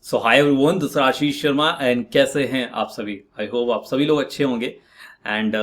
So hi everyone, this is Ashish Sharma and कैसे हैं आप सभी। आई होप आप सभी लोग अच्छे होंगे। एंड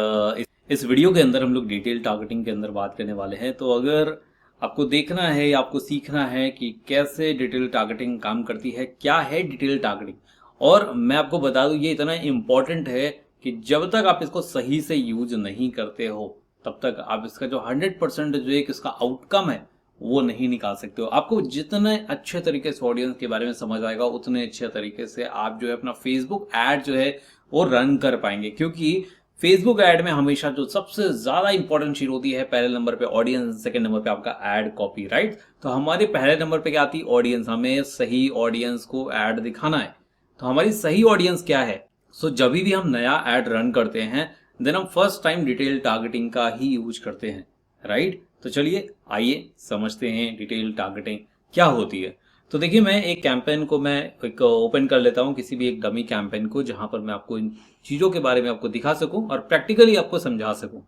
इस वीडियो के अंदर हम लोग डिटेल टारगेटिंग के अंदर बात करने वाले हैं। तो अगर आपको देखना है या आपको सीखना है कि कैसे डिटेल टारगेटिंग काम करती है, क्या है डिटेल टारगेटिंग, और मैं आपको बता दूं ये इतना इम्पोर्टेंट है कि जब तक आप इसको सही से यूज नहीं करते हो तब तक आप इसका जो 100% जो एक इसका आउटकम है वो नहीं निकाल सकते हो। आपको जितने अच्छे तरीके से ऑडियंस के बारे में समझ आएगा उतने अच्छे तरीके से आप जो है अपना फेसबुक ऐड जो है वो रन कर पाएंगे। क्योंकि फेसबुक ऐड में हमेशा जो सबसे ज्यादा इंपॉर्टेंट चीज होती है, पहले नंबर पे ऑडियंस, सेकंड नंबर पे आपका ऐड कॉपी, राइट। तो हमारे पहले नंबर पे क्या आती है? ऑडियंस। हमें सही ऑडियंस को ऐड दिखाना है। तो हमारी सही ऑडियंस क्या है? सो जब भी हम नया ऐड रन करते हैं देन हम फर्स्ट टाइम डिटेल टारगेटिंग का ही यूज करते हैं, राइट। तो चलिए आइए समझते हैं डिटेल टारगेटिंग क्या होती है। तो देखिए, मैं एक कैंपेन को मैं एक ओपन कर लेता हूं, किसी भी एक डमी कैंपेन को, जहां पर मैं आपको इन चीज़ों के बारे में आपको दिखा सकूं और प्रैक्टिकली आपको समझा सकूं।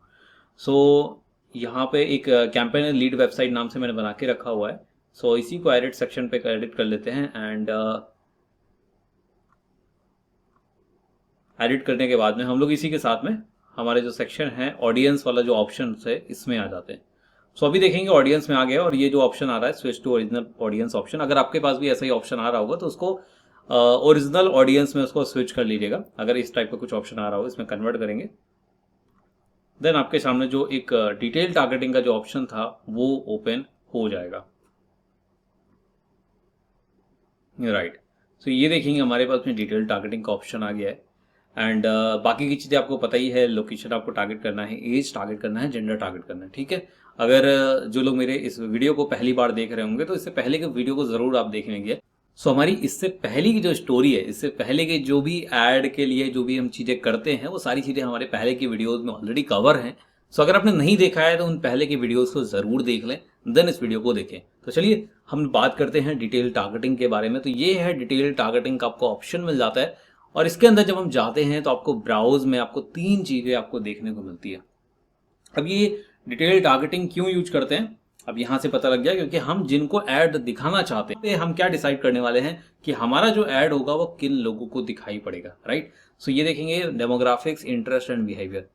सो यहाँ पे एक कैंपेन है, लीड वेबसाइट नाम से मैंने बना के रखा हुआ है। सो इसी को एडिट सेक्शन पे एडिट कर लेते हैं। एंड एडिट करने के बाद में हम लोग इसी के साथ में हमारे जो सेक्शन है ऑडियंस वाला जो ऑप्शन है इसमें आ जाते हैं। सो अभी देखेंगे ऑडियंस में आ गया और ये जो ऑप्शन आ रहा है switch to original audience option, अगर आपके पास भी ऐसा ही ऑप्शन आ रहा होगा तो उसको ओरिजिनल ऑडियंस में उसको स्विच कर लीजिएगा। अगर इस टाइप का कुछ ऑप्शन आ रहा हो इसमें कन्वर्ट करेंगे, देन आपके सामने जो एक डिटेल टारगेटिंग का जो ऑप्शन था वो ओपन हो जाएगा, राइट। सो ये देखेंगे हमारे पास में डिटेल टारगेटिंग का ऑप्शन आ गया है। एंड बाकी की चीज़ें आपको पता ही है, लोकेशन आपको टारगेट करना है, एज टारगेट करना है, जेंडर टारगेट करना है, ठीक है। अगर जो लोग मेरे इस वीडियो को पहली बार देख रहे होंगे तो इससे पहले के वीडियो को ज़रूर आप देख लेंगे। सो हमारी इससे पहले की जो स्टोरी है, इससे पहले के जो भी ऐड के लिए जो भी हम चीज़ें करते हैं वो सारी चीज़ें हमारे पहले की वीडियोज़ में ऑलरेडी कवर हैं। सो अगर आपने नहीं देखा है तो उन पहले की वीडियोज़ को ज़रूर देख लें, देन इस वीडियो को देखें। तो चलिए हम बात करते हैं डिटेल टारगेटिंग के बारे में। तो ये है डिटेल टारगेटिंग का आपको ऑप्शन मिल जाता है और इसके अंदर जब हम जाते हैं तो आपको ब्राउज में आपको तीन चीज़ें आपको देखने को मिलती है। अब ये डिटेल टारगेटिंग क्यों यूज करते हैं अब यहाँ से पता लग गया, क्योंकि हम जिनको ऐड दिखाना चाहते हैं हम क्या डिसाइड करने वाले हैं कि हमारा जो ऐड होगा वो किन लोगों को दिखाई पड़ेगा, राइट। सो ये देखेंगे डेमोग्राफिक्स, इंटरेस्ट एंड बिहेवियर।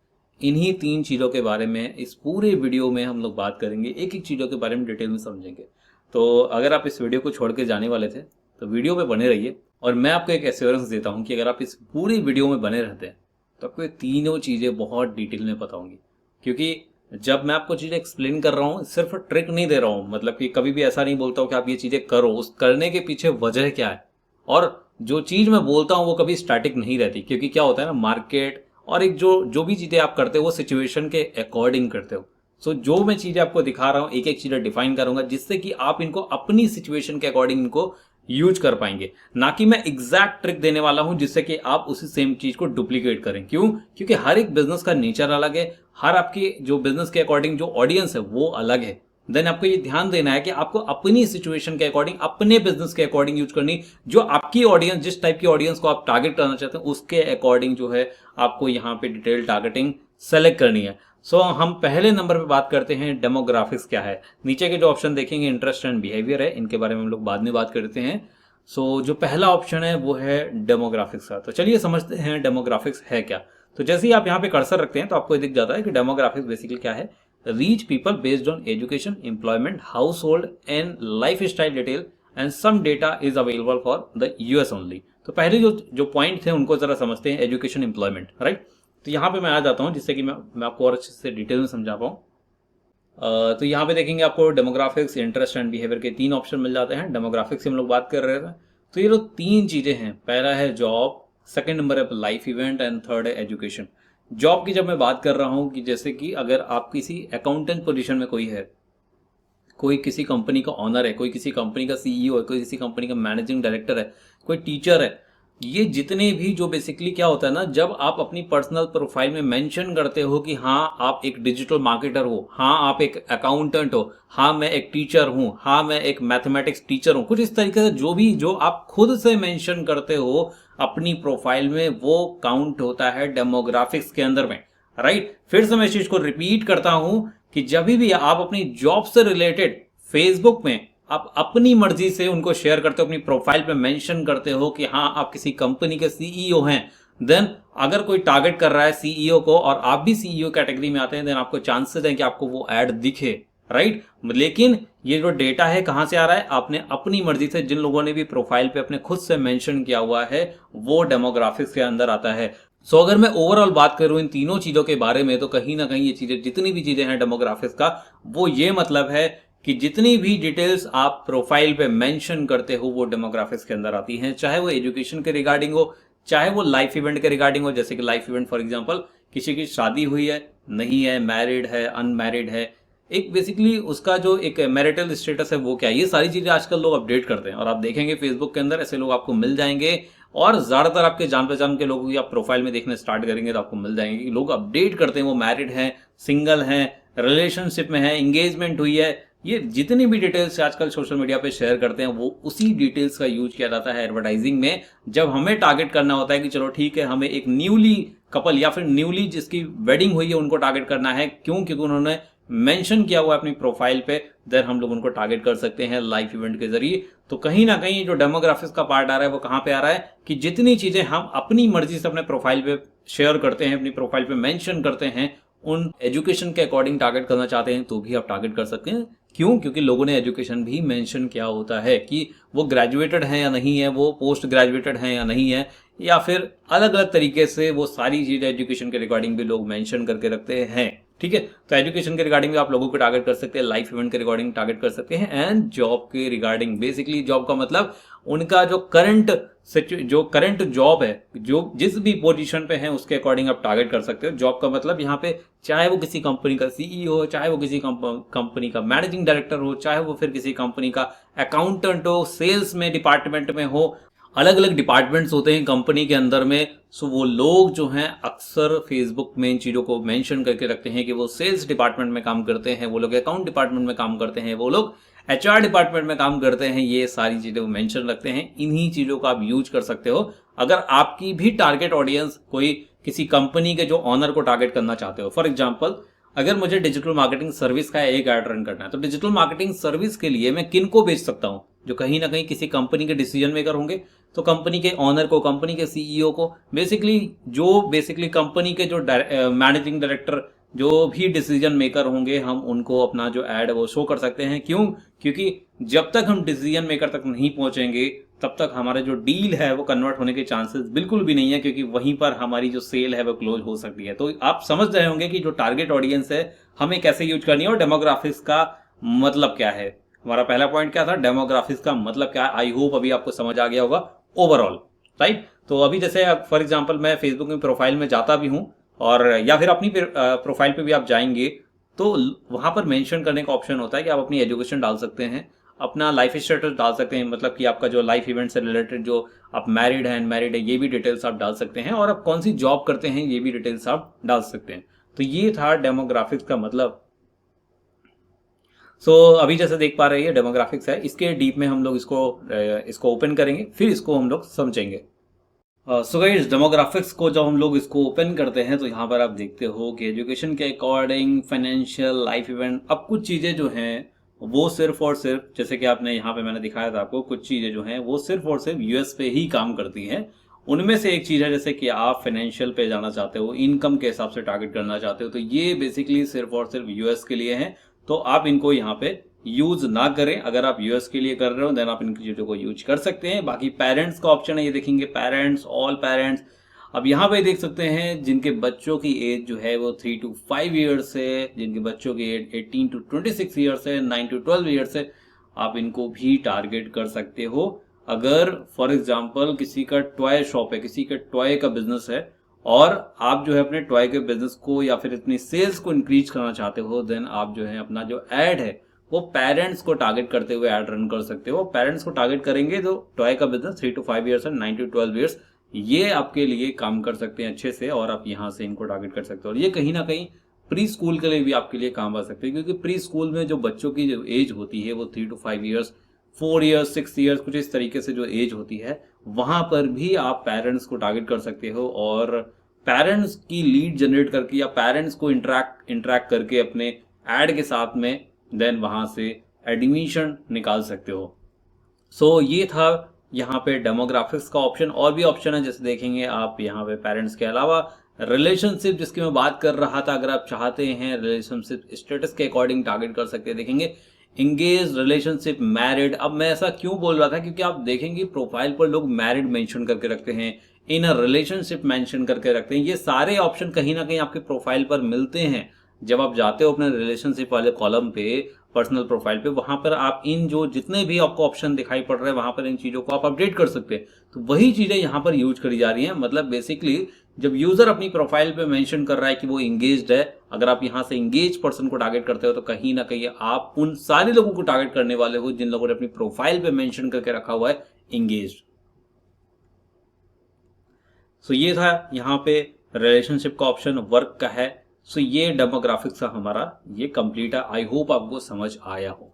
इन्हीं तीन चीज़ों के बारे में इस पूरे वीडियो में हम लोग बात करेंगे, एक एक चीज़ों के बारे में डिटेल में समझेंगे। तो अगर आप इस वीडियो को छोड़ के जाने वाले थे तो वीडियो पे बने रहिए और मैं आपको एक एश्योरेंस देता हूँ कि अगर आप इस पूरी वीडियो में बने रहते हैं तो आपको ये तीनों चीज़ें बहुत डिटेल में पता होंगी। क्योंकि जब मैं आपको चीज़ें एक्सप्लेन कर रहा हूँ सिर्फ ट्रिक नहीं दे रहा हूँ, मतलब कि कभी भी ऐसा नहीं बोलता हूँ कि आप ये चीज़ें करो, उस करने के पीछे वजह क्या है। और जो चीज़ मैं बोलता हूँ वो कभी स्टैटिक नहीं रहती, क्योंकि क्या होता है ना, मार्केट और एक जो जो भी चीज़ें आप करते हो वो सिचुएशन के अकॉर्डिंग करते हो। सो जो मैं चीज़ें आपको दिखा रहा हूँ एक एक चीज़ें डिफाइन करूंगा जिससे कि आप इनको अपनी सिचुएशन के अकॉर्डिंग इनको यूज कर पाएंगे, ना कि मैं एग्जैक्ट ट्रिक देने वाला हूं जिससे कि आप उसी सेम चीज को डुप्लीकेट करें। क्यों? क्योंकि हर एक बिजनेस का नेचर अलग है, हर आपकी जो बिजनेस के अकॉर्डिंग जो ऑडियंस है वो अलग है। देन आपको ये ध्यान देना है कि आपको अपनी सिचुएशन के अकॉर्डिंग, अपने बिजनेस के अकॉर्डिंग यूज करनी, जो आपकी ऑडियंस, जिस टाइप की ऑडियंस को आप टारगेट करना चाहते हैं उसके अकॉर्डिंग जो है आपको यहाँ पे डिटेल टारगेटिंग सेलेक्ट करनी है। सो हम पहले नंबर पे बात करते हैं डेमोग्राफिक्स क्या है। नीचे के जो ऑप्शन देखेंगे इंटरेस्ट एंड बिहेवियर है, इनके बारे में हम लोग बाद में बात करते हैं। सो जो पहला ऑप्शन है वो है डेमोग्राफिक्स का। तो चलिए समझते हैं डेमोग्राफिक्स है क्या। तो जैसे ही आप यहाँ पे कर्सर रखते हैं तो आपको दिख जाता है कि डेमोग्राफिक्स बेसिकली क्या है। Reach people based on education, employment, household and lifestyle detail and some data is available for the US only. तो पहले जो जो पॉइंट थे उनको जरा समझते हैं, एजुकेशन, एम्प्लॉयमेंट, राइट। तो यहाँ पे मैं आ जाता हूँ जिससे कि मैं आपको और अच्छे से डिटेल में समझा पाऊँ। तो यहाँ पे देखेंगे आपको डेमोग्राफिक्स, इंटरेस्ट एंड बिहेवियर के तीन ऑप्शन मिल जाते हैं। डेमोग्राफिक्स से हम लोग बात कर रहे थे। तो ये जो तीन चीज़ें हैं, पहला है जॉब, सेकंड नंबर है लाइफ इवेंट एंड थर्ड है एजुकेशन। जॉब की जब मैं बात कर रहा हूँ कि जैसे कि अगर आप किसी अकाउंटेंट पोजीशन में कोई है, कोई किसी कंपनी का ऑनर है, कोई किसी कंपनी का सीईओ है, कोई किसी कंपनी का मैनेजिंग डायरेक्टर है, कोई टीचर है, ये जितने भी जो बेसिकली क्या होता है ना, जब आप अपनी पर्सनल प्रोफाइल में मेंशन करते हो कि हाँ आप एक डिजिटल मार्केटर हो, हाँ आप एक अकाउंटेंट हो, हाँ मैं एक टीचर हूँ, हाँ मैं एक मैथमेटिक्स टीचर हूँ, कुछ इस तरीके से जो भी जो आप खुद से मेंशन करते हो अपनी प्रोफाइल में वो काउंट होता है डेमोग्राफिक्स के अंदर में, राइट। फिर से मैं इस चीज को रिपीट करता हूं कि जब भी आप अपनी जॉब से रिलेटेड फेसबुक में आप अपनी मर्जी से उनको शेयर करते हो, अपनी प्रोफाइल पे मेंशन करते हो कि हाँ आप किसी कंपनी के सीईओ हैं, देन अगर कोई टारगेट कर रहा है सीईओ को और आप भी सीईओ कैटेगरी में आते हैं, देन आपको चांसेस है कि आपको वो ऐड दिखे, राइट। लेकिन ये जो डेटा है कहां से आ रहा है, आपने अपनी मर्जी से, जिन लोगों ने भी प्रोफाइल पे अपने खुद से मेंशन किया हुआ है, वो डेमोग्राफिक्स के अंदर आता है। सो अगर मैं ओवरऑल बात करूं इन तीनों चीजों के बारे में, तो कहीं ना कहीं ये चीजें, जितनी भी चीजें हैं डेमोग्राफिक्स का, वो ये मतलब है कि जितनी भी डिटेल्स आप प्रोफाइल पे मेंशन करते हो वो डेमोग्राफिक्स के अंदर आती हैं, चाहे वो एजुकेशन के रिगार्डिंग हो, चाहे वो लाइफ इवेंट के रिगार्डिंग हो। जैसे कि लाइफ इवेंट फॉर एग्जांपल, किसी की शादी हुई है, नहीं है, मैरिड है, अनमैरिड है, एक बेसिकली उसका जो एक मैरिटल स्टेटस है वो क्या है, ये सारी चीजें आजकल लोग अपडेट करते हैं। और आप देखेंगे फेसबुक के अंदर ऐसे लोग आपको मिल जाएंगे, और ज्यादातर आपके जान पहचान के लोगों की आप प्रोफाइल में देखना स्टार्ट करेंगे तो आपको मिल जाएंगे कि लोग अपडेट करते हैं वो मैरिड हैं, सिंगल हैं, रिलेशनशिप में है, एंगेजमेंट हुई है। ये जितनी भी डिटेल्स आजकल सोशल मीडिया पे शेयर करते हैं वो उसी डिटेल्स का यूज किया जाता है एडवर्टाइजिंग में, जब हमें टारगेट करना होता है कि चलो ठीक है, हमें एक न्यूली कपल या फिर न्यूली जिसकी वेडिंग हुई है उनको टारगेट करना है, क्यों, क्योंकि उन्होंने मेंशन किया हुआ है अपनी प्रोफाइल पे, देन हम लोग उनको टारगेट कर सकते हैं लाइफ इवेंट के जरिए। तो कहीं ना कहीं जो डेमोग्राफिक्स का पार्ट आ रहा है वो कहां पे आ रहा है कि जितनी चीजें हम अपनी मर्जी से अपने प्रोफाइल पे शेयर करते हैं, अपनी प्रोफाइल पे मेंशन करते हैं, उन एजुकेशन के अकॉर्डिंग टारगेट करना चाहते हैं तो भी आप टारगेट कर सकते हैं। क्यों, क्योंकि लोगों ने एजुकेशन भी मेंशन किया होता है कि वो ग्रेजुएटेड है या नहीं है, वो पोस्ट ग्रेजुएटेड है या नहीं है, या फिर अलग अलग तरीके से वो सारी चीजें एजुकेशन के रिगार्डिंग भी लोग मेंशन करके रखते हैं। ठीक है, तो एजुकेशन के रिगार्डिंग भी आप लोगों को टारगेट कर सकते हैं, लाइफ इवेंट के रिगार्डिंग टारगेट कर सकते हैं, एंड जॉब के रिगार्डिंग। बेसिकली जॉब का मतलब उनका जो करंट जॉब है, जो जिस भी पोजीशन पे है उसके अकॉर्डिंग आप टारगेट कर सकते हो। जॉब का मतलब यहाँ पे चाहे वो किसी कंपनी का सीईओ हो, चाहे वो किसी कंपनी का मैनेजिंग डायरेक्टर हो, चाहे वो फिर किसी कंपनी का अकाउंटेंट हो, सेल्स में डिपार्टमेंट में हो, अलग अलग डिपार्टमेंट्स होते हैं कंपनी के अंदर में। सो वो लोग जो हैं अक्सर फेसबुक में इन चीज़ों को मेंशन करके रखते हैं कि वो सेल्स डिपार्टमेंट में काम करते हैं, वो लोग अकाउंट डिपार्टमेंट में काम करते हैं, वो लोग एचआर डिपार्टमेंट में काम करते हैं। ये सारी चीज़ें वो मेंशन रखते हैं। इन्हीं चीज़ों का आप यूज कर सकते हो अगर आपकी भी टारगेट ऑडियंस कोई किसी कंपनी के जो ऑनर को टारगेट करना चाहते हो। फॉर एग्जाम्पल, अगर मुझे डिजिटल मार्केटिंग सर्विस का एक ऐड रन करना है, तो डिजिटल मार्केटिंग सर्विस के लिए मैं किन को बेच सकता हूं, जो कहीं ना कहीं किसी कंपनी के डिसीजन मेकर होंगे, तो कंपनी के ऑनर को, कंपनी के सीईओ को, बेसिकली कंपनी के जो मैनेजिंग डायरेक्टर, जो भी डिसीजन मेकर होंगे, हम उनको अपना जो ऐड है वो शो कर सकते हैं। क्यों, क्योंकि जब तक हम डिसीजन मेकर तक नहीं पहुंचेंगे तब तक हमारा जो डील है वो कन्वर्ट होने के चांसेस बिल्कुल भी नहीं है, क्योंकि वहीं पर हमारी जो सेल है वो क्लोज हो सकती है। तो आप समझ रहे होंगे कि जो टारगेट ऑडियंस है हमें कैसे यूज करनी है और डेमोग्राफिक्स का मतलब क्या है। हमारा पहला पॉइंट क्या था, डेमोग्राफिक्स का मतलब क्या है। आई होप अभी आपको समझ आ गया होगा ओवरऑल, राइट। तो अभी जैसे फॉर एग्जाम्पल मैं फेसबुक में प्रोफाइल में जाता भी हूँ, और या फिर अपनी प्रोफाइल पे भी आप जाएंगे तो वहां पर मेंशन करने का ऑप्शन होता है कि आप अपनी एजुकेशन डाल सकते हैं, अपना लाइफ स्टेटस डाल सकते हैं, मतलब कि आपका जो लाइफ इवेंट से रिलेटेड, जो आप मैरिड है, अनमैरिड है, ये भी डिटेल्स आप डाल सकते हैं, और आप कौन सी जॉब करते हैं ये भी डिटेल्स आप डाल सकते हैं। तो ये था डेमोग्राफिक्स का मतलब। अभी जैसे देख पा रहे हैं डेमोग्राफिक्स है, इसके डीप में हम लोग इसको ओपन करेंगे, फिर इसको हम लोग समझेंगे। सो गाइस, डेमोग्राफिक्स को जब हम लोग इसको ओपन करते हैं तो यहाँ पर आप देखते हो कि एजुकेशन के अकॉर्डिंग, फाइनेंशियल, लाइफ इवेंट, अब कुछ चीज़ें जो हैं वो सिर्फ और सिर्फ, जैसे कि आपने यहाँ पे मैंने दिखाया था आपको, कुछ चीज़ें जो हैं वो सिर्फ और सिर्फ यूएस पे ही काम करती हैं। उनमें से एक चीज़ है जैसे कि आप फाइनेंशियल पे जाना चाहते हो, इनकम के हिसाब से टारगेट करना चाहते हो, तो ये बेसिकली सिर्फ और सिर्फ यूएस के लिए है। तो आप इनको यहाँ पे यूज ना करें। अगर आप यूएस के लिए कर रहे हो देन आप इन चीजों को यूज कर सकते हैं। बाकी पेरेंट्स का ऑप्शन है, ये देखेंगे पेरेंट्स, ऑल पेरेंट्स। अब यहाँ पे देख सकते हैं जिनके बच्चों की एज जो है वो 3 to 5 ईयर्स है, जिनके बच्चों की एज 18 to 26 ईयर्स है, 9 to 12 ईयर्स है, आप इनको भी टारगेट कर सकते हो। अगर फॉर एग्जाम्पल किसी का टॉय शॉप है, किसी का टॉय का बिजनेस है, और आप जो है अपने टॉय के बिजनेस को या फिर अपनी सेल्स को इंक्रीज करना चाहते हो, देन आप जो है अपना जो एड है वो पेरेंट्स को टारगेट करते हुए ऐड रन कर सकते हो। पेरेंट्स को टारगेट करेंगे तो टॉय का बिजनेस 3 to 5 ईयर्स है, 9 to 12 ईयर्स, ये आपके लिए काम कर सकते हैं अच्छे से, और आप यहाँ से इनको टारगेट कर सकते हो। और ये कहीं ना कहीं प्री स्कूल के लिए भी आपके लिए काम आ सकते हैं, क्योंकि प्री स्कूल में जो बच्चों की जो एज होती है वो 3 to 5 ईयर्स, 4 ईयर्स, 6 ईयर्स, कुछ इस तरीके से जो एज होती है, वहां पर भी आप पेरेंट्स को टारगेट कर सकते हो, और पेरेंट्स की लीड जनरेट करके या पेरेंट्स को इंटरेक्ट करके अपने एड के साथ में, देन वहां से एडमिशन निकाल सकते हो। सो ये था यहाँ पे डेमोग्राफिक्स का ऑप्शन। और भी ऑप्शन है, जैसे देखेंगे आप यहाँ पे पेरेंट्स के अलावा रिलेशनशिप जिसकी मैं बात कर रहा था, अगर आप चाहते हैं रिलेशनशिप स्टेटस के अकॉर्डिंग टारगेट कर सकते हैं। देखेंगे इंगेज, रिलेशनशिप, मैरिड। अब मैं ऐसा क्यों बोल रहा था, क्योंकि आप देखेंगे प्रोफाइल पर लोग मैरिड मेंशन करके रखते हैं, इन अ रिलेशनशिप मेंशन करके रखते हैं। ये सारे ऑप्शन कहीं ना कहीं आपके प्रोफाइल पर मिलते हैं। जब आप जाते हो अपने रिलेशनशिप वाले कॉलम पे, पर्सनल प्रोफाइल पे, वहां पर आप इन जो जितने भी आपको ऑप्शन दिखाई पड़ रहे हैं वहां पर इन चीजों को आप अपडेट कर सकते हैं। तो वही चीजें यहाँ पर यूज करी जा रही हैं। मतलब बेसिकली जब यूजर अपनी प्रोफाइल पे मेंशन कर रहा है कि वो इंगेज्ड है, अगर आप यहाँ से इंगेज पर्सन को टारगेट करते हो तो कहीं ना कहीं आप उन सारे लोगों को टारगेट करने वाले हो जिन लोगों ने अपनी प्रोफाइल पे मेंशन करके रखा हुआ है इंगेज्ड। सो ये था यहाँ पे रिलेशनशिप का ऑप्शन, वर्क का है। सो ये डेमोग्राफिक्स का हमारा ये कंप्लीट है। आई होप आपको समझ आया हो।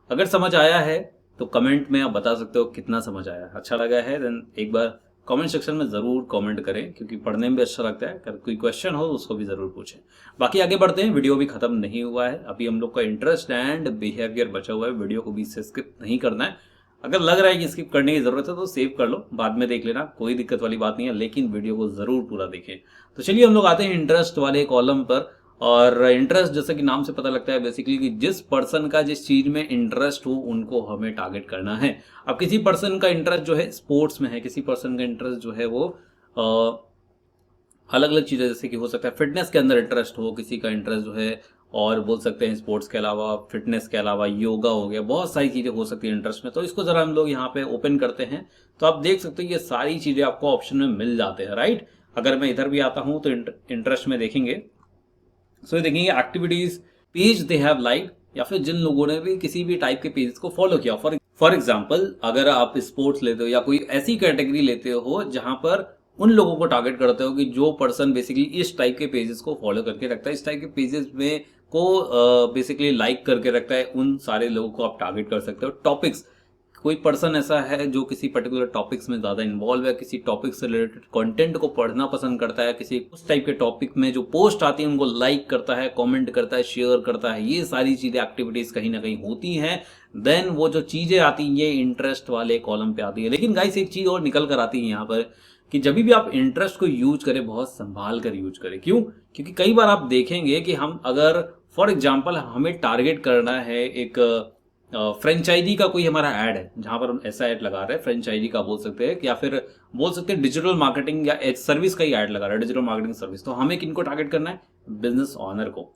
अगर समझ आया है तो कमेंट में आप बता सकते हो कितना समझ आया। अच्छा लगा है देन एक बार कमेंट सेक्शन में ज़रूर कमेंट करें, क्योंकि पढ़ने में भी अच्छा लगता है। अगर कोई क्वेश्चन हो तो उसको भी ज़रूर पूछें। बाकी आगे बढ़ते हैं, वीडियो भी खत्म नहीं हुआ है। अभी हम लोग का इंटरेस्ट एंड बिहेवियर बचा हुआ है। वीडियो को बीच से स्किप नहीं करना है। अगर लग रहा है कि स्किप करने की जरूरत है तो सेव कर लो, बाद में देख लेना, कोई दिक्कत वाली बात नहीं है, लेकिन वीडियो को जरूर पूरा देखें। तो चलिए हम लोग आते हैं इंटरेस्ट वाले कॉलम पर। और इंटरेस्ट जैसा कि नाम से पता लगता है बेसिकली कि जिस पर्सन का जिस चीज में इंटरेस्ट हो उनको हमें टारगेट करना है। अब किसी पर्सन का इंटरेस्ट जो है स्पोर्ट्स में है, किसी पर्सन का इंटरेस्ट जो है वो अलग अलग चीजें, जैसे कि हो सकता है फिटनेस के अंदर इंटरेस्ट हो, किसी का इंटरेस्ट जो है और बोल सकते हैं स्पोर्ट्स के अलावा, फिटनेस के अलावा योगा हो गया, बहुत सारी चीजें हो सकती है इंटरेस्ट में। तो इसको जरा हम लोग यहाँ पे ओपन करते हैं तो आप देख सकते हैं ये सारी चीजें आपको ऑप्शन में मिल जाते हैं, राइट। अगर मैं इधर भी आता हूं तो इंटरेस्ट में देखेंगे, सो देखेंगे activities, page they have like, या फिर जिन लोगों ने भी किसी भी टाइप के पेजेस को फॉलो किया। फॉर एग्जाम्पल अगर आप स्पोर्ट्स लेते हो या कोई ऐसी कैटेगरी लेते हो जहां पर उन लोगों को टारगेट करते हो कि जो पर्सन बेसिकली इस टाइप के पेजेस को फॉलो करके रखता है, इस टाइप के पेजेस में को बेसिकली लाइक करके रखता है, उन सारे लोगों को आप टारगेट कर सकते हो। टॉपिक्स, कोई पर्सन ऐसा है जो किसी पर्टिकुलर टॉपिक्स में ज्यादा इन्वॉल्व है, किसी टॉपिक से रिलेटेड कंटेंट को पढ़ना पसंद करता है, किसी उस टाइप के टॉपिक में जो पोस्ट आती है उनको लाइक करता है, कमेंट करता है, शेयर करता है, ये सारी चीजें एक्टिविटीज कहीं ना कहीं होती हैं। देन वो जो चीजें आती हैं ये इंटरेस्ट वाले कॉलम पे आती है। लेकिन गाइस एक चीज और निकल कर आती है यहाँ पर कि जब भी आप इंटरेस्ट को यूज करें बहुत संभाल कर यूज करें। क्यों? क्योंकि कई बार आप देखेंगे कि हम अगर फॉर एग्जाम्पल हमें टारगेट करना है एक फ्रेंचाइजी का कोई हमारा ऐड है जहां पर हम ऐसा ऐड लगा रहे हैं, फ्रेंचाइजी का बोल सकते हैं, या फिर बोल सकते हैं डिजिटल मार्केटिंग या सर्विस का ही ऐड लगा रहा है, डिजिटल मार्केटिंग सर्विस। तो हमें किनको टारगेट करना है? बिजनेस ऑनर को।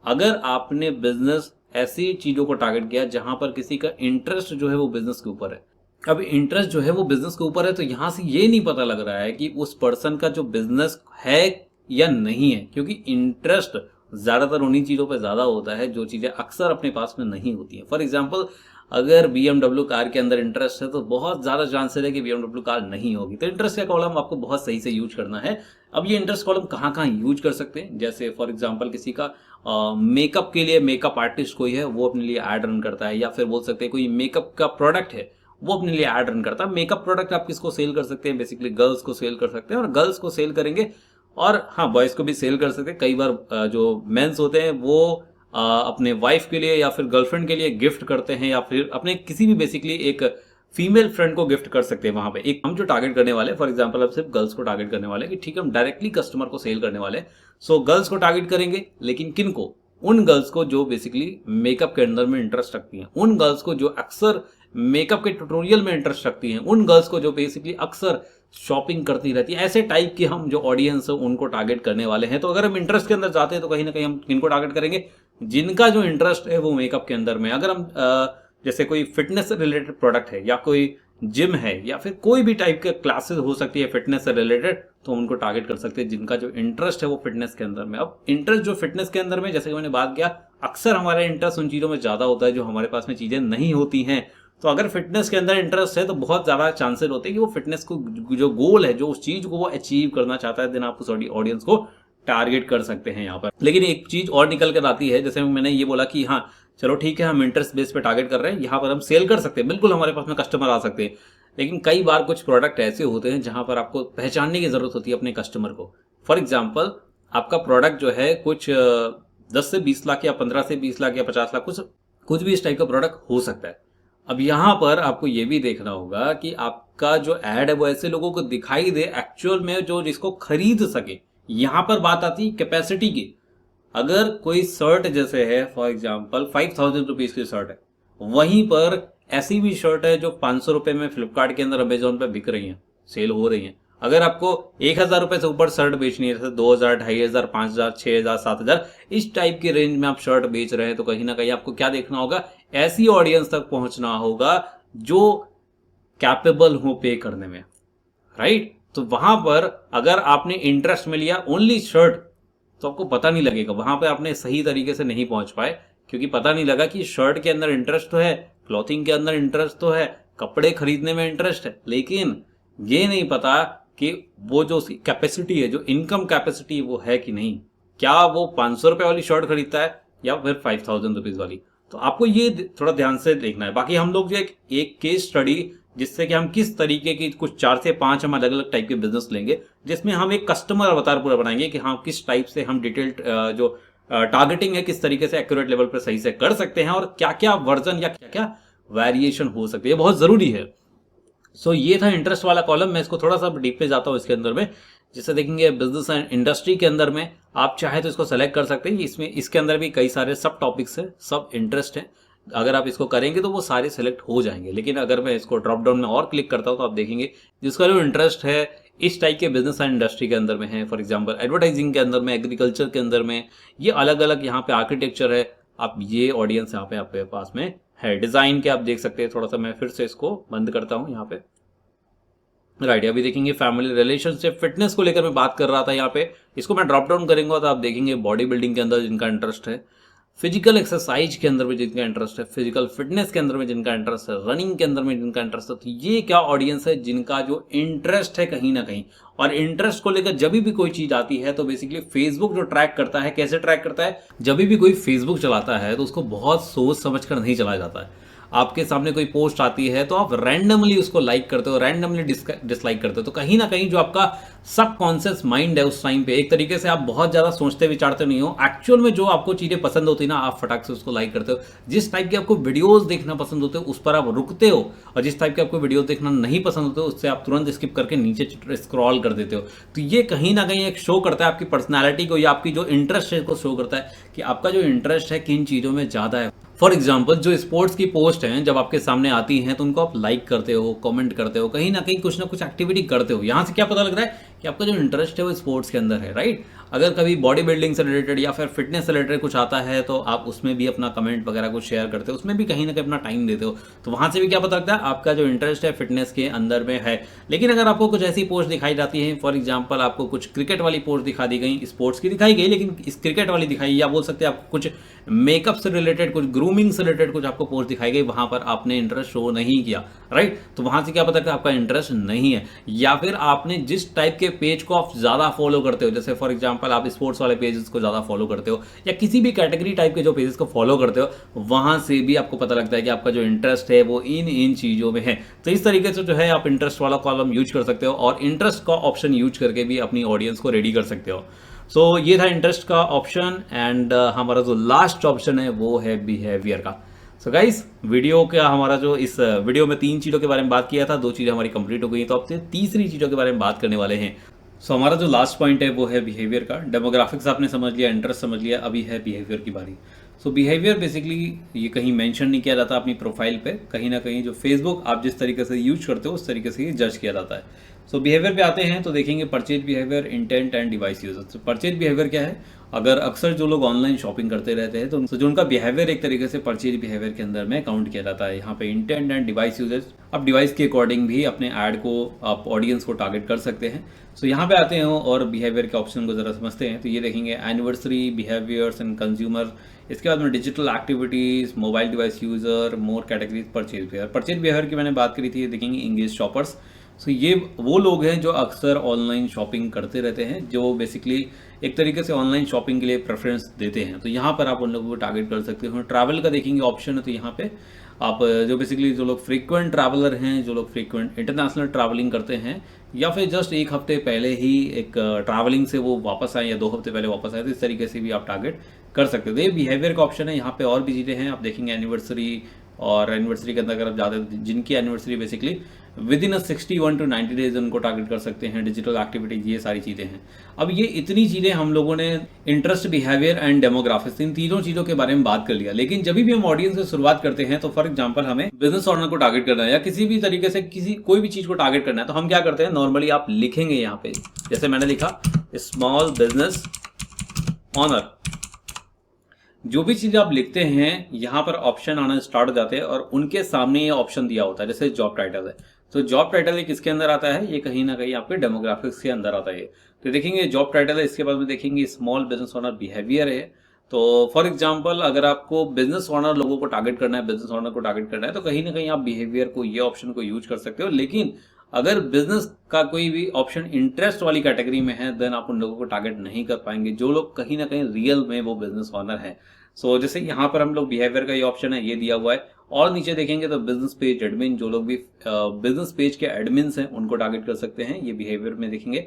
अगर आपने बिजनेस ऐसी चीजों को टारगेट किया जहां पर किसी का इंटरेस्ट जो है वो बिजनेस के ऊपर है, अब इंटरेस्ट जो है वो बिजनेस के ऊपर है, तो यहां से ये नहीं पता लग रहा है कि उस पर्सन का जो बिजनेस है या नहीं है, क्योंकि इंटरेस्ट ज्यादातर उन्हीं चीजों पर ज्यादा होता है जो चीजें अक्सर अपने पास में नहीं होती है। फॉर एग्जाम्पल अगर BMW कार के अंदर इंटरेस्ट है तो बहुत ज्यादा चांसेस है कि BMW कार नहीं होगी। तो इंटरेस्ट का कॉलम आपको बहुत सही से यूज करना है। अब ये इंटरेस्ट कॉलम कहाँ कहाँ यूज कर सकते हैं, जैसे फॉर एग्जाम्पल किसी का मेकअप के लिए, मेकअप आर्टिस्ट कोई है वो अपने लिए एड रन करता है, या फिर बोल सकते हैं कोई मेकअप का प्रोडक्ट है वो अपने लिए एड रन करता है। मेकअप प्रोडक्ट आप किसको सेल कर सकते हैं? बेसिकली गर्ल्स को सेल कर सकते हैं, और गर्ल्स को सेल करेंगे, और हाँ बॉयज को भी सेल कर सकते हैं। कई बार जो मेंस होते हैं वो अपने वाइफ के लिए या फिर गर्लफ्रेंड के लिए गिफ्ट करते हैं, या फिर अपने किसी भी बेसिकली एक फीमेल फ्रेंड को गिफ्ट कर सकते हैं। वहां पे एक हम जो टारगेट करने वाले, फॉर एग्जांपल अब सिर्फ गर्ल्स को टारगेट करने वाले कि ठीक है हम डायरेक्टली कस्टमर को सेल करने वाले, सो गर्ल्स को टारगेट करेंगे। लेकिन किन को? उन गर्ल्स को जो बेसिकली मेकअप के अंदर में इंटरेस्ट रखती हैं, उन गर्ल्स को जो अक्सर मेकअप के ट्यूटोरियल में इंटरेस्ट रखती हैं, उन गर्ल्स को जो बेसिकली अक्सर शॉपिंग करती रहती है। ऐसे टाइप की हम जो ऑडियंस है उनको टारगेट करने वाले हैं। तो अगर हम इंटरेस्ट के अंदर जाते हैं तो कहीं ना कहीं हम किनको टारगेट करेंगे? जिनका जो इंटरेस्ट है वो मेकअप के अंदर में। अगर हम जैसे कोई फिटनेस से रिलेटेड प्रोडक्ट है, या कोई जिम है, या फिर कोई भी टाइप के क्लासेस हो सकती है फिटनेस से रिलेटेड, तो उनको टारगेट कर सकते हैं जिनका जो इंटरेस्ट है वो फिटनेस के अंदर में। अब इंटरेस्ट जो फिटनेस के अंदर में, जैसे कि मैंने बात किया, अक्सर हमारा इंटरेस्ट उन चीजों में ज्यादा होता है जो हमारे पास में चीजें नहीं होती हैं। तो अगर फिटनेस के अंदर इंटरेस्ट है तो बहुत ज्यादा चांसेस होते हैं कि वो फिटनेस को जो गोल है, जो उस चीज को वो अचीव करना चाहता है, देन आप उस ऑडियंस को टारगेट कर सकते हैं यहाँ पर। लेकिन एक चीज और निकल कर आती है, जैसे मैंने ये बोला कि हाँ चलो ठीक है हम इंटरेस्ट बेस पे टारगेट कर रहे हैं, यहाँ पर हम सेल कर सकते हैं, बिल्कुल हमारे पास में कस्टमर आ सकते हैं। लेकिन कई बार कुछ प्रोडक्ट ऐसे होते हैं जहां पर आपको पहचानने की जरूरत होती है अपने कस्टमर को। फॉर एग्जाम्पल आपका प्रोडक्ट जो है कुछ 10 से 20 लाख या 15 से 20 लाख या 50 लाख, कुछ कुछ भी इस टाइप का प्रोडक्ट हो सकता है। अब यहाँ पर आपको ये भी देखना होगा कि आपका जो एड है वो ऐसे लोगों को दिखाई दे एक्चुअल में जो जिसको खरीद सके। यहाँ पर बात आती है कैपेसिटी की। अगर कोई शर्ट जैसे है फॉर एग्जाम्पल 5000 रुपीज की शर्ट है, वहीं पर ऐसी भी शर्ट है जो 500 रुपए में फ्लिपकार्ट के अंदर अमेजोन पे बिक रही है, सेल हो रही है। अगर आपको 1000 रुपए से ऊपर शर्ट बेचनी है, जैसे 2000, 2500, 5000, 6000, 7000 इस टाइप के रेंज में आप शर्ट बेच रहे हैं, तो कहीं ना कहीं आपको क्या देखना होगा, ऐसी ऑडियंस तक पहुंचना होगा जो कैपेबल हो पे करने में, राइट। तो वहां पर अगर आपने इंटरेस्ट में लिया ओनली शर्ट, तो आपको पता नहीं लगेगा, वहां पे आपने सही तरीके से नहीं पहुंच पाए, क्योंकि पता नहीं लगा कि शर्ट के अंदर इंटरेस्ट तो है, क्लॉथिंग के अंदर इंटरेस्ट तो है, कपड़े खरीदने में इंटरेस्ट है, लेकिन ये नहीं पता कि वो जो कैपेसिटी है, जो इनकम कैपेसिटी वो है कि नहीं। क्या वो 500 रुपए वाली शर्ट खरीदता है या फिर 5000 रुपीज वाली। तो आपको ये थोड़ा ध्यान से देखना है। बाकी हम लोग जो एक केस स्टडी, जिससे कि हम किस तरीके की कुछ 4 से 5 हम अलग अलग टाइप के बिजनेस लेंगे, जिसमें हम एक कस्टमर अवतार पूरा बनाएंगे कि हाँ किस टाइप से हम डिटेल्ड जो टारगेटिंग है किस तरीके से एक्यूरेट लेवल पर सही से कर सकते हैं, और क्या क्या वर्जन या क्या क्या वेरिएशन हो सकती है, बहुत जरूरी है। सो ये था इंटरेस्ट वाला कॉलम। मैं इसको थोड़ा सा डीप पे जाता हूँ इसके अंदर में, जिससे देखेंगे बिजनेस एंड इंडस्ट्री के अंदर में आप चाहे तो इसको सेलेक्ट कर सकते हैं। इसमें इसके अंदर भी कई सारे सब टॉपिक्स है, सब इंटरेस्ट है। अगर आप इसको करेंगे तो वो सारे सेलेक्ट हो जाएंगे। लेकिन अगर मैं इसको ड्रॉप डाउन में और क्लिक करता हूँ तो आप देखेंगे जिसका जो इंटरेस्ट है इस टाइप के बिजनेस एंड इंडस्ट्री के अंदर में है, फॉर एग्जांपल एडवर्टाइजिंग के अंदर में, एग्रीकल्चर के अंदर में, ये अलग अलग यहाँ पे आर्किटेक्चर है। आप ये ऑडियंस यहाँ पे आपके पास में है। डिजाइन के आप देख सकते हैं। थोड़ा सा मैं फिर से इसको बंद करता हूँ यहाँ पे, राइट। अभी देखेंगे फैमिली रिलेशनशिप फिटनेस को लेकर मैं बात कर रहा था यहाँ पे। इसको मैं ड्रॉप डाउन करेंगे तो आप देखेंगे बॉडी बिल्डिंग के अंदर जिनका इंटरेस्ट है, फिजिकल एक्सरसाइज के अंदर में जिनका इंटरेस्ट है, फिजिकल फिटनेस के अंदर में जिनका इंटरेस्ट है, रनिंग के अंदर में जिनका इंटरेस्ट है। तो ये क्या ऑडियंस है जिनका जो इंटरेस्ट है कहीं ना कहीं। और इंटरेस्ट को लेकर जब भी कोई चीज आती है तो बेसिकली फेसबुक जो ट्रैक करता है, कैसे ट्रैक करता है, जब भी कोई फेसबुक चलाता है तो उसको बहुत सोच समझ कर नहीं चलाया जाता है। आपके सामने कोई पोस्ट आती है तो आप रैंडमली उसको लाइक करते हो, रैंडमली डिसलाइक करते हो। तो कहीं ना कहीं जो आपका सबकॉन्शियस माइंड है उस टाइम पे एक तरीके से आप बहुत ज्यादा सोचते विचारते नहीं हो। एक्चुअल में जो आपको चीजें पसंद होती है ना, आप फटाक से उसको लाइक करते हो। जिस टाइप के आपको वीडियोस देखना पसंद होते हो उस पर आप रुकते हो, और जिस टाइप के आपको वीडियोस देखना नहीं पसंद होते उससे आप तुरंत स्किप करके नीचे स्क्रॉल कर देते हो। तो ये कहीं ना कहीं एक शो करता है आपकी पर्सनैलिटी को, या आपकी जो इंटरेस्ट है को शो करता है कि आपका जो इंटरेस्ट है किन चीजों में ज्यादा है। फॉर एग्जाम्पल जो स्पोर्ट्स की पोस्ट हैं जब आपके सामने आती हैं तो उनको आप लाइक करते हो, कमेंट करते हो, कहीं ना कहीं कुछ ना कुछ एक्टिविटी करते हो। यहाँ से क्या पता लग रहा है कि आपका जो इंटरेस्ट है वो स्पोर्ट्स के अंदर है, राइट। अगर कभी बॉडी बिल्डिंग से रिलेटेड या फिर फिटनेस से रिलेटेड कुछ आता है तो आप उसमें भी अपना कमेंट वगैरह कुछ शेयर करते हो, उसमें भी कहीं ना कहीं अपना टाइम देते हो। तो वहां से भी क्या पता लगता है आपका जो इंटरेस्ट है फिटनेस के अंदर में है। लेकिन अगर आपको कुछ ऐसी पोस्ट दिखाई जाती है, फॉर एग्जाम्पल आपको कुछ क्रिकेट वाली पोस्ट दिखा दी गई, स्पोर्ट्स की दिखाई गई लेकिन इस क्रिकेट वाली दिखाई, या बोल सकते हैं आपको कुछ मेकअप से रिलेटेड, कुछ ग्रूमिंग से रिलेटेड कुछ आपको पोस्ट दिखाई गई, वहां पर आपने इंटरेस्ट शो नहीं किया, राइट। तो वहां से क्या पता लगता है आपका इंटरेस्ट नहीं है। या फिर आपने जिस टाइप के पेज को आप ज्यादा फॉलो करते हो, जैसे फॉर एग्जांपल आप स्पोर्ट्स वाले पेजेस को ज्यादा फॉलो करते हो, या किसी भी कैटेगरी टाइप के जो पेजेस को फॉलो करते हो, वहां से भी आपको पता लगता है कि आपका जो इंटरेस्ट है वो इन चीजों में है। तो इस तरीके से जो है आप इंटरेस्ट वाला कॉलम यूज कर सकते हो, और इंटरेस्ट का ऑप्शन यूज करके भी अपनी ऑडियंस को रेडी कर सकते हो। सो ये था इंटरेस्ट का ऑप्शन। एंड हमारा जो लास्ट ऑप्शन है वो है बिहेवियर का। सो गाइस, वीडियो का हमारा जो इस वीडियो में 3 चीज़ों के बारे में बात किया था, 2 चीज़ें हमारी कंप्लीट हो गई, तो अब से तीसरी चीज़ों के बारे में बात करने वाले हैं। सो हमारा जो लास्ट पॉइंट है वो है बिहेवियर का। डेमोग्राफिक्स आपने समझ लिया, इंटरेस्ट समझ लिया, अभी है बिहेवियर की बारी। सो बिहेवियर बेसिकली ये कहीं मेंशन नहीं किया जाता अपनी प्रोफाइल पे, कहीं ना कहीं जो फेसबुक आप जिस तरीके से यूज करते हो उस तरीके से ये जज किया जाता है। सो बिहेवियर पे आते हैं तो देखेंगे purchase behaviour, intent and device user. तो परचेज बिहेवियर क्या है? अगर अक्सर जो लोग ऑनलाइन शॉपिंग करते रहते हैं तो जो उनका बिहेवियर एक तरीके से परचेज बिहेवियर के अंदर में काउंट किया जाता है। यहाँ पे इंटेंट एंड डिवाइस यूजेज, अब डिवाइस के अकॉर्डिंग भी अपने ऐड को आप ऑडियंस को टारगेट कर सकते हैं। सो यहाँ पे आते हैं और बिहेवियर के ऑप्शन को जरा समझते हैं। तो ये देखेंगे एनिवर्सरी, बिहेवियर्स एंड कंज्यूमर, इसके बाद में digital activities, mobile device user, more categories, purchase behaviour. Purchase behaviour की मैंने बात करी थी, देखेंगे इंगेज शॉपर्स। सो ये वो लोग हैं जो अक्सर ऑनलाइन शॉपिंग करते रहते हैं, जो बेसिकली एक तरीके से ऑनलाइन शॉपिंग के लिए प्रेफरेंस देते हैं। तो यहाँ पर आप उन लोगों को टारगेट कर सकते हो। ट्रैवल का देखेंगे ऑप्शन है, तो यहाँ पे आप जो बेसिकली जो लोग फ्रीक्वेंट ट्रैवलर हैं, जो लोग फ्रीक्वेंट इंटरनेशनल ट्रैवलिंग करते हैं, या फिर जस्ट 1 हफ्ते पहले ही एक ट्रैवलिंग से वो वापस आए या 2 हफ्ते पहले वापस आए, तो इस तरीके से भी आप टारगेट कर सकते हो। ये बिहेवियर का ऑप्शन है, यहाँ पे और भी चीज़ें हैं, आप देखेंगे एनिवर्सरी, और एनिवर्सरी के अंदर अगर आप ज़्यादा जिनकी anniversary basically with in 61 to 90 days उनको टारगेट कर सकते हैं, डिजिटल एक्टिविटीज, ये सारी चीज़ें हैं। अब ये इतनी चीज़ें हम लोगों ने इंटरेस्ट, बिहेवियर एंड डेमोग्राफिक्स, इन तीनों चीज़ों के बारे में बात कर लिया। लेकिन जब भी हम ऑडियंस से शुरुआत करते हैं, तो फॉर एग्जाम्पल हमें बिजनेस ऑनर को टारगेट करना है या किसी भी तरीके से कोई भी चीज़ को टारगेट करना है, तो हम क्या करते हैं, नॉर्मली आप लिखेंगे यहाँ पे, जैसे मैंने लिखा स्मॉल बिजनेस ऑनर। जो भी चीज़ आप लिखते हैं यहाँ पर ऑप्शन आना स्टार्ट हो जाते हैं और उनके सामने ये ऑप्शन दिया होता है, जैसे जॉब टाइटल है, तो जॉब टाइटल ये किसके अंदर आता है, ये कहीं ना कहीं आपके डेमोग्राफिक्स के अंदर आता है। तो देखेंगे जॉब टाइटल है, इसके बाद में देखेंगे स्मॉल बिजनेस ओनर बिहेवियर है। तो फॉर एग्जांपल अगर आपको बिजनेस ओनर लोगों को टारगेट करना है, बिजनेस ओनर को टारगेट करना है, तो कहीं ना कहीं आप बिहेवियर को, ये ऑप्शन को यूज कर सकते हो। लेकिन अगर बिजनेस का कोई भी ऑप्शन इंटरेस्ट वाली कैटेगरी में है, देन आप उन लोगों को टारगेट नहीं कर पाएंगे जो लोग कहीं ना कहीं रियल में वो बिजनेस ओनर है। सो जैसे यहाँ पर हम लोग बिहेवियर का ये ऑप्शन है, ये दिया हुआ है। और नीचे देखेंगे तो बिजनेस पेज एडमिन, जो लोग भी बिजनेस पेज के एडमिन्स हैं उनको टारगेट कर सकते हैं, ये बिहेवियर में देखेंगे।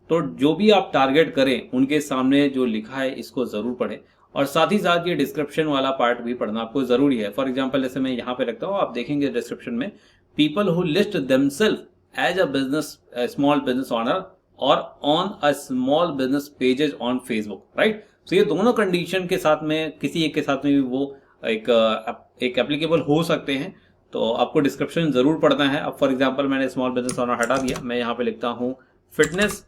तो जो भी आप टारगेट करें उनके सामने जो लिखा है इसको जरूर पढ़ें, और साथ ही साथ ये डिस्क्रिप्शन वाला पार्ट भी पढ़ना आपको जरूरी है। फॉर एग्जाम्पल जैसे मैं यहाँ पे रखता हूँ, आप देखेंगे डिस्क्रिप्शन में, people who list themselves as a business small business owner और own a small business pages on Facebook, right. तो ये दोनों कंडीशन के साथ में किसी एक के साथ में भी वो एक एप्लीकेबल हो सकते हैं, तो आपको डिस्क्रिप्शन जरूर पढ़ना है। अब फॉर एग्जांपल मैंने स्मॉल बिजनेस ओनर हटा दिया, मैं यहाँ पे लिखता हूँ फिटनेस।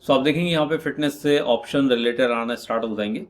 सो आप देखेंगे यहाँ पे फिटनेस से ऑप्शन रिलेटेड आना स्टार्ट हो जाएंगे,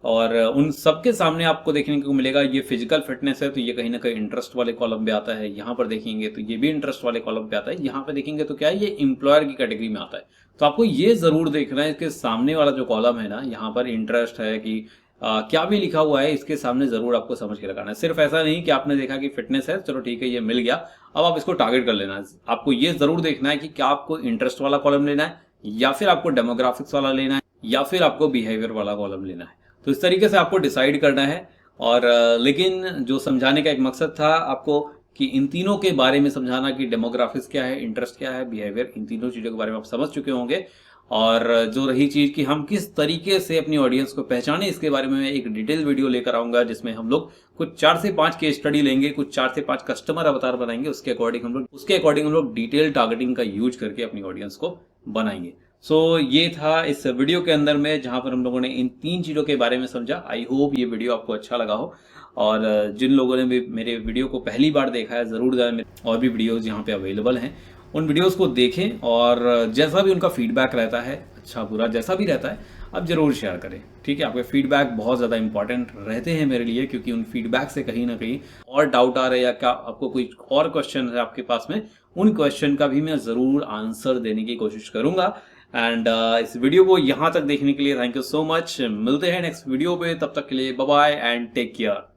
और उन सबके सामने आपको देखने को मिलेगा ये फिजिकल फिटनेस है, तो ये कहीं ना कहीं इंटरेस्ट वाले कॉलम पे आता है। यहाँ पर देखेंगे तो ये भी इंटरेस्ट वाले कॉलम पे आता है। यहाँ पे देखेंगे तो क्या है, ये एम्प्लॉयर की कैटेगरी में आता है। तो आपको ये जरूर देखना है कि सामने वाला जो कॉलम है ना, यहाँ पर इंटरेस्ट है कि क्या भी लिखा हुआ है, इसके सामने जरूर आपको समझ के लगाना है। सिर्फ ऐसा नहीं कि आपने देखा कि फिटनेस है, चलो ठीक है ये मिल गया, अब आप इसको टारगेट कर लेना है। आपको ये जरूर देखना है कि क्या आपको इंटरेस्ट वाला कॉलम लेना है, या फिर आपको डेमोग्राफिक्स वाला लेना है, या फिर आपको बिहेवियर वाला कॉलम लेना है। तो इस तरीके से आपको डिसाइड करना है। और लेकिन जो समझाने का एक मकसद था आपको कि इन तीनों के बारे में समझाना कि डेमोग्राफिक्स क्या है, इंटरेस्ट क्या है, बिहेवियर, इन तीनों चीज़ों के बारे में आप समझ चुके होंगे। और जो रही चीज़ कि हम किस तरीके से अपनी ऑडियंस को पहचाने, इसके बारे में मैं एक डिटेल वीडियो लेकर आऊँगा, जिसमें हम लोग कुछ 4 से 5 केस स्टडी लेंगे, कुछ 4 से 5 कस्टमर अवतार बनाएंगे, उसके अकॉर्डिंग हम लोग डिटेल टारगेटिंग का यूज करके अपनी ऑडियंस को बनाएंगे। सो ये था इस वीडियो के अंदर में, जहां पर हम लोगों ने इन 3 चीज़ों के बारे में समझा। आई होप ये वीडियो आपको अच्छा लगा हो, और जिन लोगों ने भी मेरे वीडियो को पहली बार देखा है, ज़रूर जाए, और भी वीडियोज़ यहाँ पे अवेलेबल हैं, उन वीडियोज़ को देखें, और जैसा भी उनका फीडबैक रहता है, अच्छा बुरा जैसा भी रहता है, आप ज़रूर शेयर करें, ठीक है। आपके फीडबैक बहुत ज़्यादा इंपॉर्टेंट रहते हैं मेरे लिए, क्योंकि उन फीडबैक से कहीं ना कहीं और डाउट आ रहे हैं, या क्या आपको कोई और क्वेश्चन है आपके पास में, उन क्वेश्चन का भी मैं ज़रूर आंसर देने की कोशिश करूँगा। एंड इस वीडियो को यहाँ तक देखने के लिए थैंक यू सो मच। मिलते हैं नेक्स्ट वीडियो पे, तब तक के लिए bye bye and take care.